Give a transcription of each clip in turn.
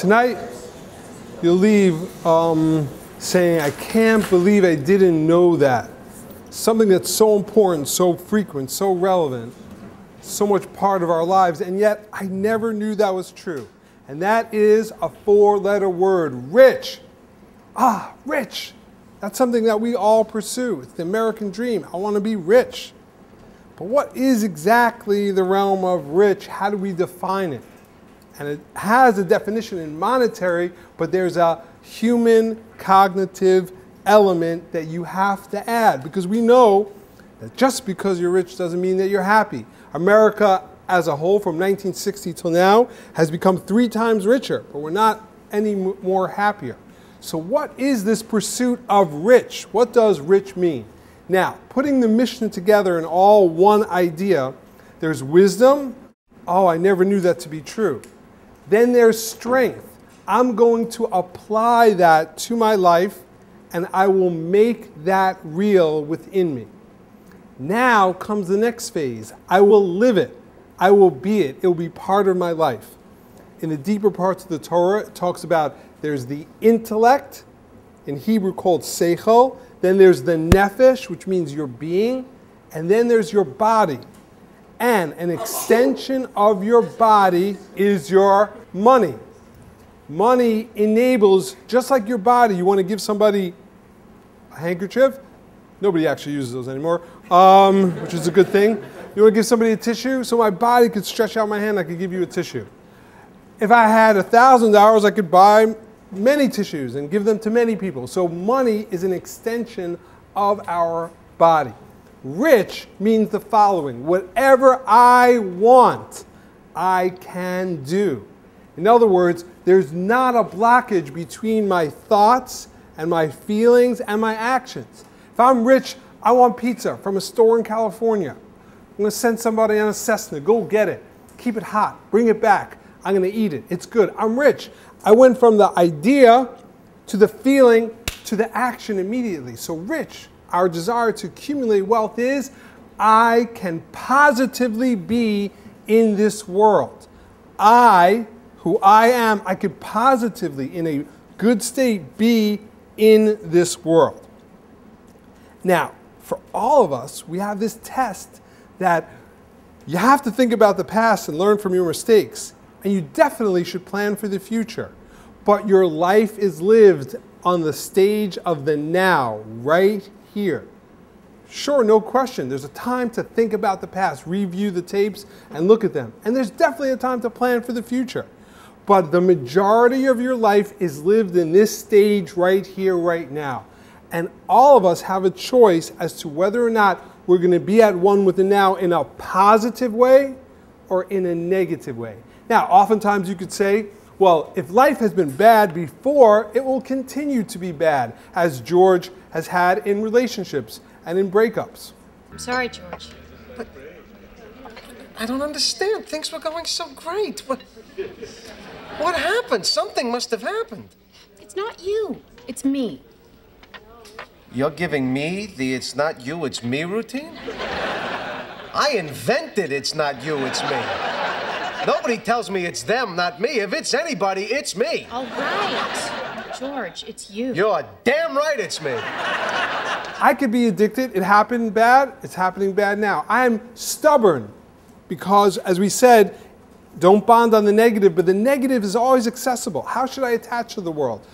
Tonight, you'll leave saying, I can't believe I didn't know that. Something that's so important, so frequent, so relevant, so much part of our lives, and yet I never knew that was true. And that is a 4-letter word, rich. Ah, rich. That's something that we all pursue. It's the American dream. I want to be rich. But what is exactly the realm of rich? How do we define it? And it has a definition in monetary, but there's a human cognitive element that you have to add, because we know that just because you're rich doesn't mean that you're happy. America as a whole from 1960 till now has become 3 times richer, but we're not any more happier. So what is this pursuit of rich? What does rich mean? Now, putting the mission together in all one idea, there's wisdom. Oh, I never knew that to be true. Then there's strength. I'm going to apply that to my life, and I will make that real within me. Now comes the next phase. I will live it. I will be it. It will be part of my life. In the deeper parts of the Torah, it talks about there's the intellect, in Hebrew called seichel. Then there's the nefesh, which means your being. And then there's your body. And an extension of your body is your money. Money enables, just like your body, you want to give somebody a handkerchief. Nobody actually uses those anymore, which is a good thing. You want to give somebody a tissue? So my body could stretch out my hand, I could give you a tissue. If I had $1,000, I could buy many tissues and give them to many people. So money is an extension of our body. Rich means the following: whatever I want, I can do. In other words, there's not a blockage between my thoughts and my feelings and my actions. If I'm rich, I want pizza from a store in California. I'm going to send somebody on a Cessna. Go get it. Keep it hot. Bring it back. I'm going to eat it. It's good. I'm rich. I went from the idea to the feeling to the action immediately. So rich, our desire to accumulate wealth is, I can positively be in this world. I, who I am, I could positively, in a good state, be in this world. Now, for all of us, we have this test that you have to think about the past and learn from your mistakes. And you definitely should plan for the future. But your life is lived on the stage of the now, right here. Sure, no question, there's a time to think about the past, review the tapes, and look at them. And there's definitely a time to plan for the future. But the majority of your life is lived in this stage right here, right now. And all of us have a choice as to whether or not we're going to be at one with the now in a positive way or in a negative way. Now, oftentimes you could say, well, if life has been bad before, it will continue to be bad, as George has had in relationships and in breakups. I'm sorry, George. But I don't understand. Things were going so great. What happened? Something must have happened. It's not you. It's me. You're giving me the it's not you, it's me routine? I invented it's not you, it's me. Nobody tells me it's them, not me. If it's anybody, it's me. All right. George, it's you. You're damn right it's me. I could be addicted. It happened bad. It's happening bad now. I'm stubborn because, as we said, don't bond on the negative, but the negative is always accessible. How should I attach to the world?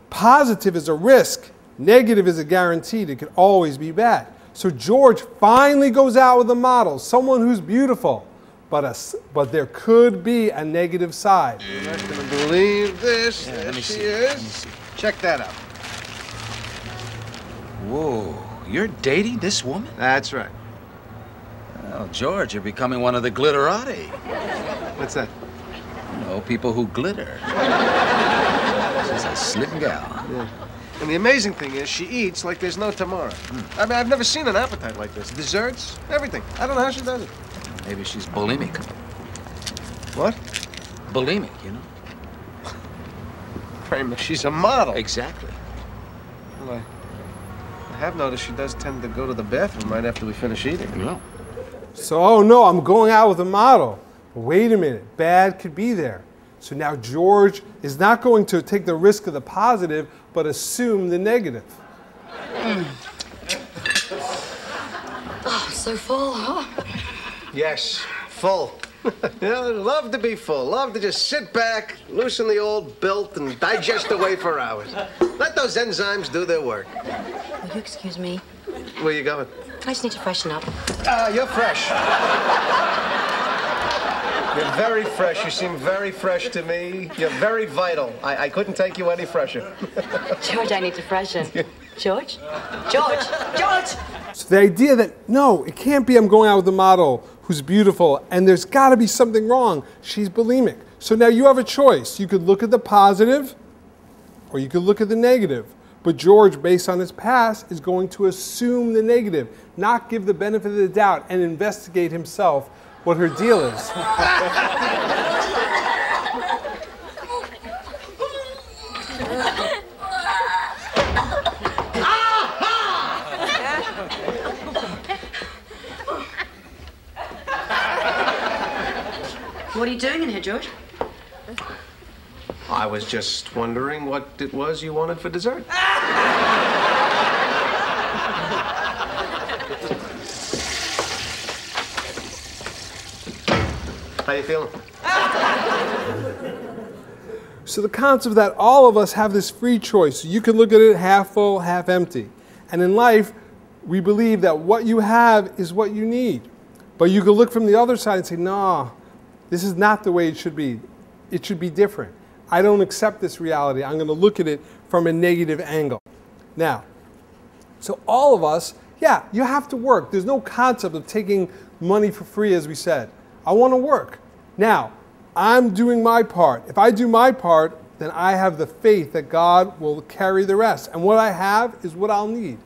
Positive is a risk. Negative is a guaranteed. It could always be bad. So George finally goes out with a model, someone who's beautiful, but there could be a negative side. You're not going to believe this. Yeah, There she is. Check that out. Whoa, you're dating this woman? That's right. Well, George, you're becoming one of the glitterati. What's that? You know, people who glitter. She's a slim gal. Yeah. And the amazing thing is, she eats like there's no tomorrow. I mean, I've never seen an appetite like this. Desserts, everything. I don't know how she does it. Maybe she's bulimic. What? Bulimic, you know? Kramer, she's a model. Exactly. Well, I have noticed she does tend to go to the bathroom right after we finish eating. No. So, oh no, I'm going out with a model. But wait a minute, bad could be there. So now George is not going to take the risk of the positive, but assume the negative. Oh, so full, huh? Yes, full. Love to be full. Love to just sit back, loosen the old belt, and digest away for hours. Let those enzymes do their work. Will you excuse me? Where you going? I just need to freshen up. You're fresh. You're very fresh. You seem very fresh to me. You're very vital. I couldn't take you any fresher. George, I need to freshen. George? George! George! So the idea that, no, it can't be I'm going out with a model who's beautiful and there's got to be something wrong. She's bulimic. So now you have a choice. You could look at the positive or you could look at the negative. But George, based on his past, is going to assume the negative, not give the benefit of the doubt and investigate himself what her deal is. What are you doing in here, George? I was just wondering what it was you wanted for dessert. How you feeling? So the concept that all of us have this free choice. You can look at it half full, half empty. And in life, we believe that what you have is what you need. But you can look from the other side and say, nah, this is not the way it should be. It should be different. I don't accept this reality. I'm going to look at it from a negative angle. Now, so all of us, yeah, you have to work. There's no concept of taking money for free, as we said. I want to work. Now, I'm doing my part. If I do my part, then I have the faith that God will carry the rest. And what I have is what I'll need.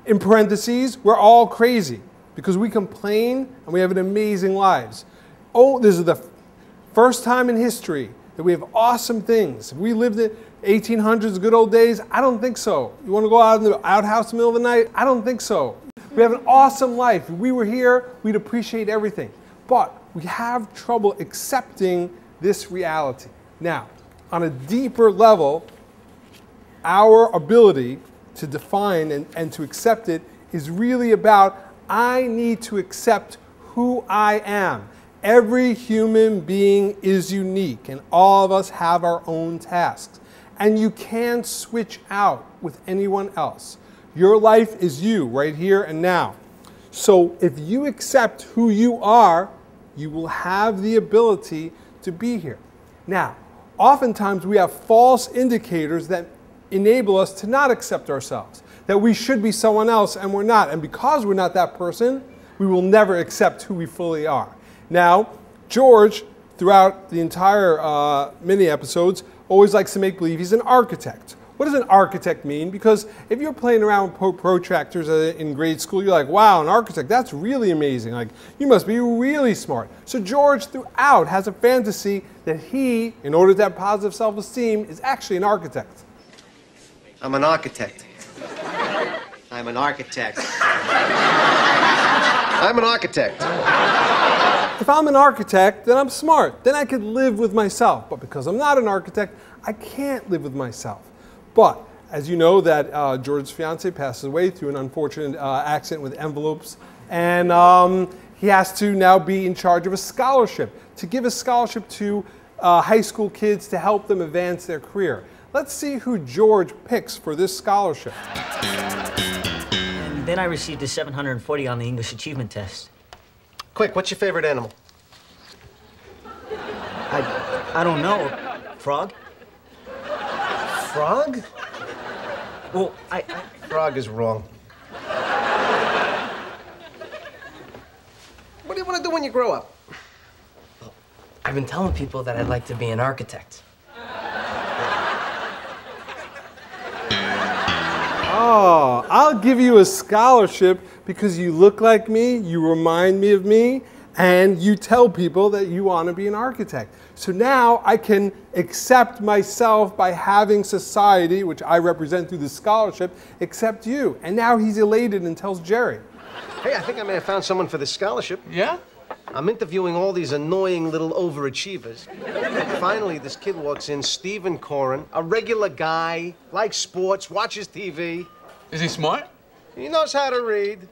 In parentheses, we're all crazy because we complain and we have an amazing lives. Oh, this is the first time in history that we have awesome things. If we lived in 1800s, good old days, I don't think so. You want to go out in the outhouse in the middle of the night? I don't think so. We have an awesome life. If we were here, we'd appreciate everything. But we have trouble accepting this reality. Now, on a deeper level, our ability to define and to accept it is really about, I need to accept who I am. Every human being is unique, and all of us have our own tasks. And you can't switch out with anyone else. Your life is you, right here and now. So if you accept who you are, you will have the ability to be here. Now, oftentimes we have false indicators that enable us to not accept ourselves, that we should be someone else and we're not. And because we're not that person, we will never accept who we fully are. Now, George, throughout the entire mini episodes, always likes to make believe he's an architect. What does an architect mean? Because if you're playing around with protractors in grade school, you're like, wow, an architect, that's really amazing. Like, you must be really smart. So George, throughout, has a fantasy that he, in order to have positive self-esteem, is actually an architect. I'm an architect. I'm an architect. I'm an architect. If I'm an architect, then I'm smart. Then I could live with myself. But because I'm not an architect, I can't live with myself. But as you know, that George's fiance passes away through an unfortunate accident with envelopes, and he has to now be in charge of a scholarship, to give a scholarship to high school kids to help them advance their career. Let's see who George picks for this scholarship. And then I received a 740 on the English Achievement Test. Quick, what's your favorite animal? I don't know. Frog? Frog? Well, Frog is wrong. What do you want to do when you grow up? I've been telling people that I'd like to be an architect. Oh, I'll give you a scholarship because you look like me, you remind me of me, and you tell people that you want to be an architect. So now I can accept myself by having society, which I represent through the scholarship, accept you. And now he's elated and tells Jerry. Hey, I think I may have found someone for this scholarship. Yeah? I'm interviewing all these annoying little overachievers. Finally, this kid walks in, Stephen Corin, a regular guy, likes sports, watches TV. Is he smart? He knows how to read.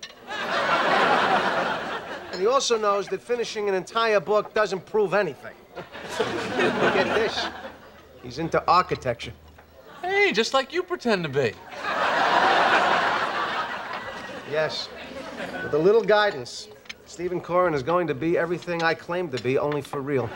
And he also knows that finishing an entire book doesn't prove anything. Get this. He's into architecture. Hey, just like you pretend to be. Yes. With a little guidance, Stephen Corin is going to be everything I claim to be, only for real.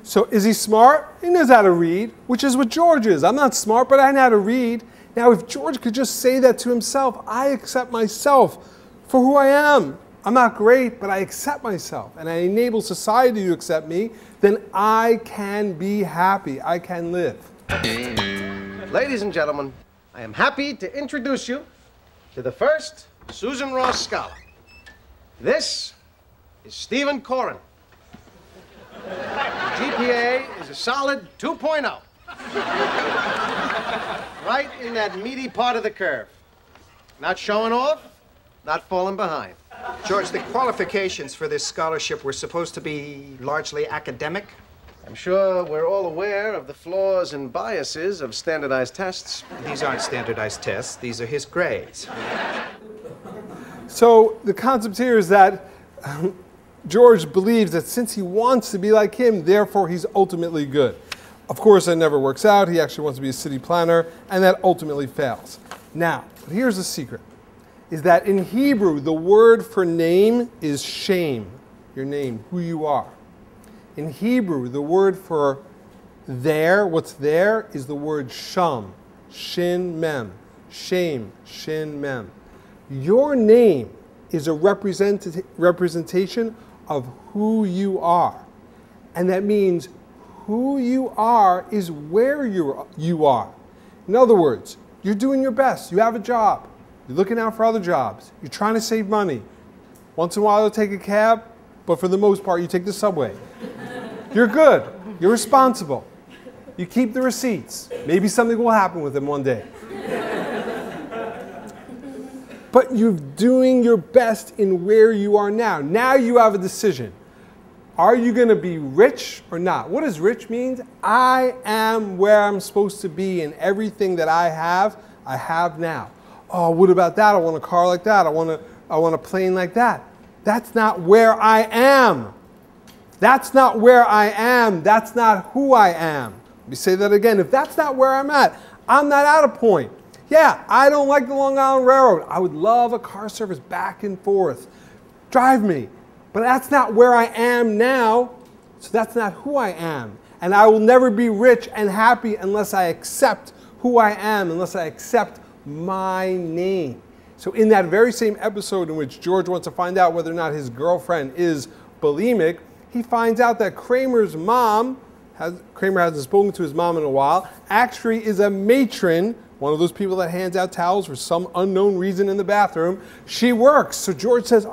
So is he smart? He knows how to read, which is what George is. I'm not smart, but I know how to read. Now, if George could just say that to himself, I accept myself for who I am. I'm not great, but I accept myself, and I enable society to accept me, then I can be happy. I can live. Ladies and gentlemen, I am happy to introduce you to the first Susan Ross Scholar. This is Stephen Corin. GPA is a solid 2.0. Right in that meaty part of the curve. Not showing off, not falling behind. George, the qualifications for this scholarship were supposed to be largely academic. I'm sure we're all aware of the flaws and biases of standardized tests. These aren't standardized tests. These are his grades. So the concept here is that George believes that since he wants to be like him, therefore he's ultimately good. Of course, that never works out. He actually wants to be a city planner, and that ultimately fails. Now, but here's the secret, is that in Hebrew, the word for name is shem, your name, who you are. In Hebrew, the word for there, what's there, is the word sham, shin mem, shem, shin mem. Your name is a representation of who you are. And that means who you are is where you are. In other words, you're doing your best. You have a job. You're looking out for other jobs. You're trying to save money. Once in a while, you'll take a cab, but for the most part, you take the subway. You're good. You're responsible. You keep the receipts. Maybe something will happen with them one day. But you're doing your best in where you are now. Now you have a decision. Are you going to be rich or not? What does rich mean? I am where I'm supposed to be, and everything that I have now. Oh, what about that? I want a car like that. I want a plane like that. That's not where I am. That's not where I am. That's not who I am. Let me say that again. If that's not where I'm at, I'm not at a point. Yeah, I don't like the Long Island Railroad. I would love a car service back and forth. Drive me. But that's not where I am now, so that's not who I am. And I will never be rich and happy unless I accept who I am, unless I accept my name. So in that very same episode in which George wants to find out whether or not his girlfriend is bulimic, he finds out that Kramer's mom, Kramer hasn't spoken to his mom in a while, actually is a matron, one of those people that hands out towels for some unknown reason in the bathroom. She works. So George says,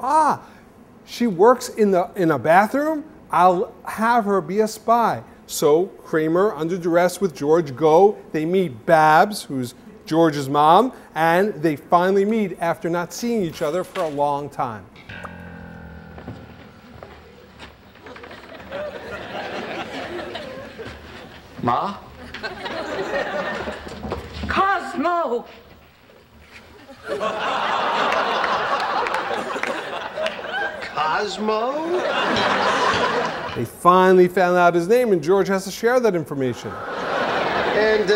she works in a bathroom? I'll have her be a spy. So Kramer, under duress with George, go. They meet Babs, who's George's mom, and they finally meet after not seeing each other for a long time. Ma? Cosmo! Cosmo? They finally found out his name, and George has to share that information. And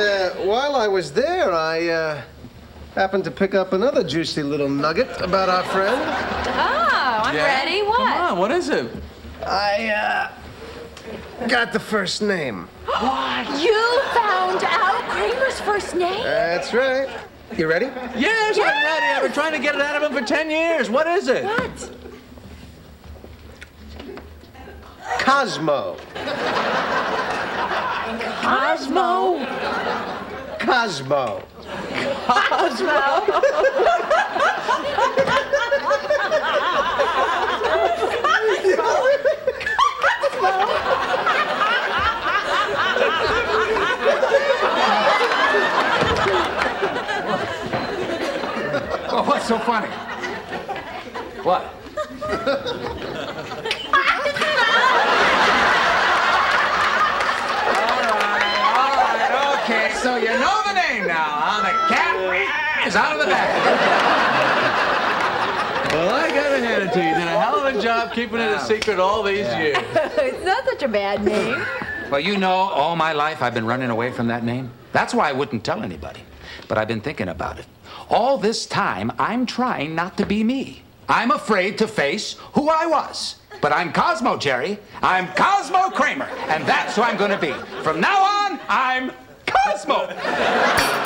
while I was there, I happened to pick up another juicy little nugget about our friend. Oh, I'm ready. What? Come on, what is it? I got the first name. You found out Kramer's first name? That's right. You ready? Yes, I'm ready. I've been trying to get it out of him for 10 years. What is it? What? Cosmo. Cosmo? Cosmo. Oh, what's so funny? What? Okay, so you know the name now, huh? The cat is out of the bag. Well, I gotta hand it to you. You did a hell of a job keeping it a secret all these years. It's not such a bad name. Well, you know, all my life I've been running away from that name. That's why I wouldn't tell anybody. But I've been thinking about it. All this time, I'm trying not to be me. I'm afraid to face who I was. But I'm Cosmo, Jerry. I'm Cosmo Kramer. And that's who I'm going to be. From now on, I'm Cosmo.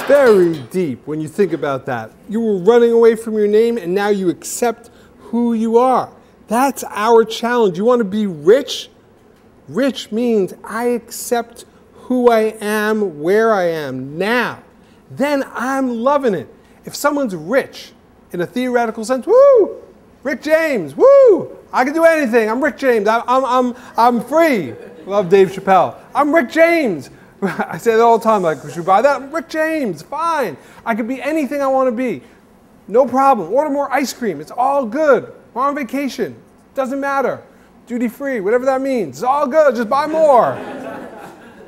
Very deep when you think about that. You were running away from your name and now you accept who you are. That's our challenge. You want to be rich? Rich means I accept who I am, where I am now. Then I'm loving it. If someone's rich in a theoretical sense, woo! Rick James, woo! I can do anything. I'm Rick James. I'm free. Love Dave Chappelle. I'm Rick James. I say that all the time, like, should we buy that? I'm Rick James, fine. I could be anything I want to be. No problem. Order more ice cream. It's all good. We're on vacation. Doesn't matter. Duty free, whatever that means. It's all good. Just buy more.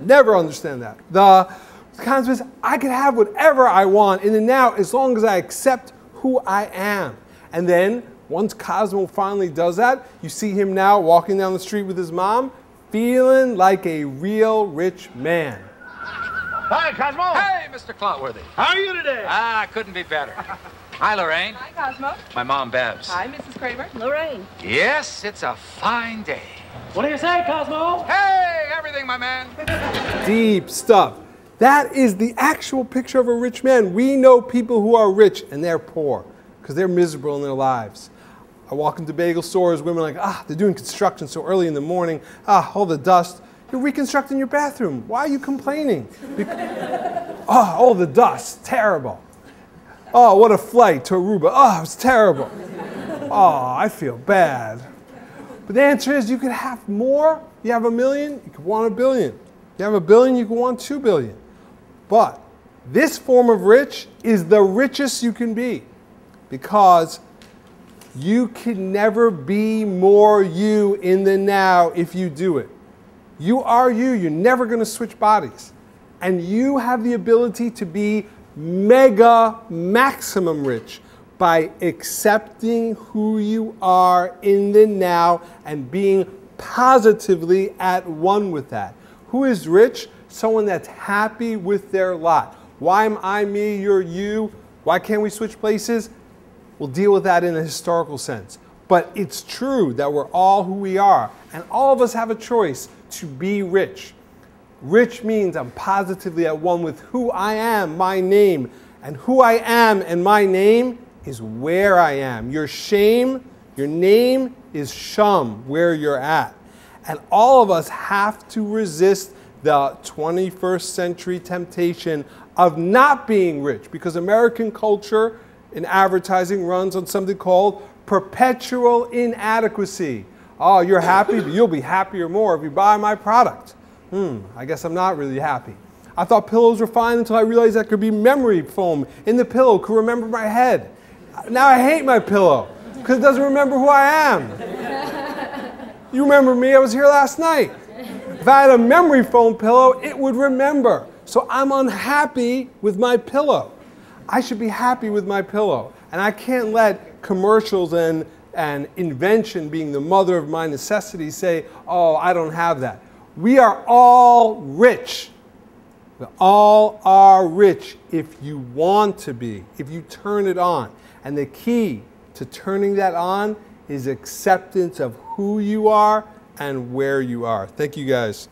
Never understand that. The concept is I can have whatever I want in the now as long as I accept who I am. And then once Cosmo finally does that, you see him now walking down the street with his mom, feeling like a real rich man. Hi, Cosmo. Hey, Mr. Cloutworthy. How are you today? Ah, couldn't be better. Hi, Lorraine. Hi, Cosmo. My mom, Babs. Hi, Mrs. Kramer. Lorraine. Yes, it's a fine day. What do you say, Cosmo? Hey, everything, my man. Deep stuff. That is the actual picture of a rich man. We know people who are rich and they're poor because they're miserable in their lives. I walk into bagel stores, women are like, they're doing construction so early in the morning, all the dust. You're reconstructing your bathroom. Why are you complaining? All the dust, terrible. Oh, what a flight to Aruba. Oh, it was terrible. Oh, I feel bad. But the answer is you could have more. You have $1 million, you could want $1 billion. You have $1 billion, you could want $2 billion. But this form of rich is the richest you can be because you can never be more you in the now if you do it. You are you. You're never going to switch bodies. And you have the ability to be mega maximum rich by accepting who you are in the now and being positively at one with that. Who is rich? Someone that's happy with their lot. Why am I me, you're you? Why can't we switch places? We'll deal with that in a historical sense. But it's true that we're all who we are, and all of us have a choice to be rich. Rich means I'm positively at one with who I am, my name. And who I am and my name is where I am. Your shame, your name is shum, where you're at. And all of us have to resist the 21st century temptation of not being rich, because American culture in advertising runs on something called perpetual inadequacy. Oh, you're happy, but you'll be happier more if you buy my product. I guess I'm not really happy. I thought pillows were fine until I realized that could be memory foam in the pillow, could remember my head. Now I hate my pillow because it doesn't remember who I am. You remember me, I was here last night. If I had a memory foam pillow, it would remember. So I'm unhappy with my pillow. I should be happy with my pillow. And I can't let commercials and invention being the mother of my necessities say, oh, I don't have that. We are all rich. We all are rich if you want to be, if you turn it on. And the key to turning that on is acceptance of who you are and where you are. Thank you guys.